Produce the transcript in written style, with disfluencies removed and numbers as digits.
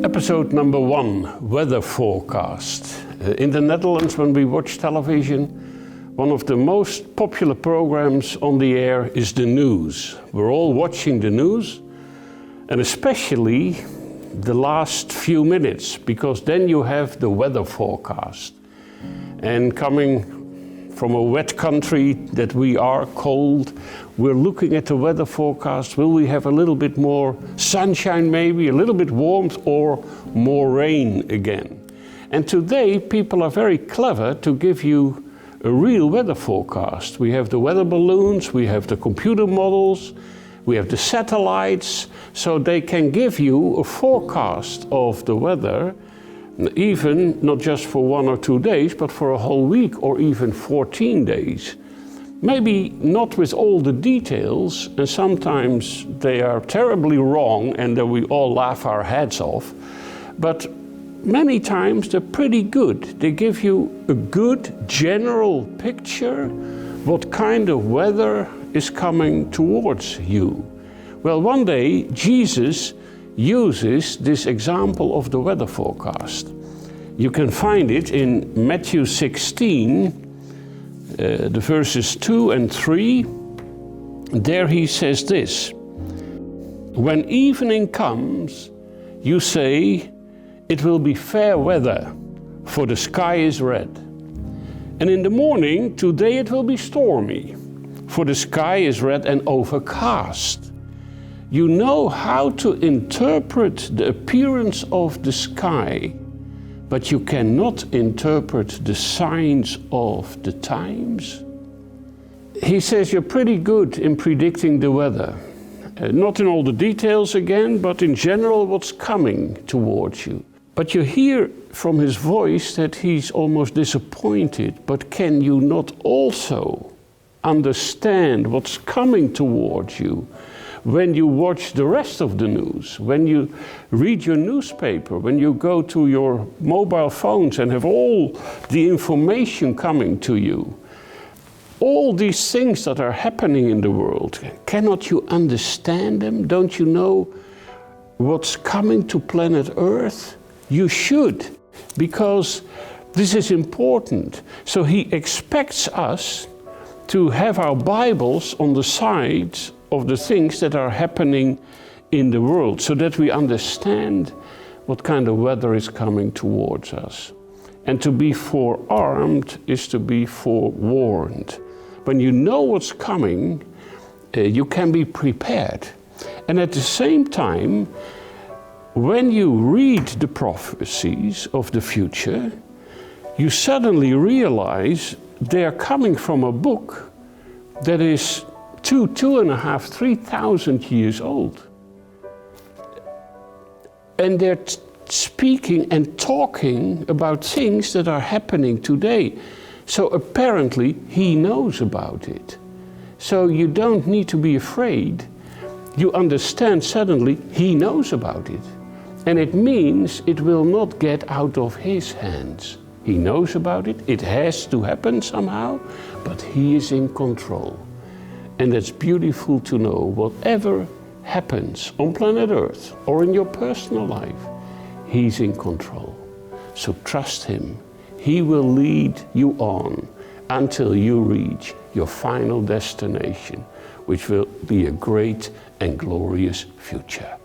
Episode number 1, weather forecast. In the Netherlands, when we watch television, one of the most popular programs on the air is the news. We're all watching the news, and especially the last few minutes, because then you have the weather forecast. And coming from a wet country that we are, cold, we're looking at the weather forecast. Will we have a little bit more sunshine maybe, a little bit warmth, or more rain again? And today people are very clever to give you a real weather forecast. We have the weather balloons, we have the computer models, we have the satellites, so they can give you a forecast of the weather, even not just for 1 or 2 days, but for a whole week or even 14 days. Maybe not with all the details, and sometimes they are terribly wrong and then we all laugh our heads off, but many times they're pretty good. They give you a good general picture what kind of weather is coming towards you. Well, one day Jesus uses this example of the weather forecast. You can find it in Matthew 16, the verses 2 and 3. There he says this: "When evening comes, you say, it will be fair weather, for the sky is red. And in the morning, today it will be stormy, for the sky is red and overcast. You know how to interpret the appearance of the sky, but you cannot interpret the signs of the times." He says you're pretty good in predicting the weather. Not in all the details again, but in general what's coming towards you. But you hear from his voice that he's almost disappointed. But can you not also understand what's coming towards you when you watch the rest of the news, when you read your newspaper, when you go to your mobile phones and have all the information coming to you? All these things that are happening in the world, cannot you understand them? Don't you know what's coming to planet Earth? You should, because this is important. So he expects us to have our Bibles on the sides of the things that are happening in the world, so that we understand what kind of weather is coming towards us. And to be forearmed is to be forewarned. When you know what's coming, you can be prepared. And at the same time, when you read the prophecies of the future, you suddenly realize they are coming from a book that is 2,500, 3,000 years old. And they're speaking and talking about things that are happening today. So apparently he knows about it. So you don't need to be afraid. You understand suddenly he knows about it. And it means it will not get out of his hands. He knows about it, it has to happen somehow, but he is in control. And it's beautiful to know whatever happens on planet Earth or in your personal life, he's in control. So trust him. He will lead you on until you reach your final destination, which will be a great and glorious future.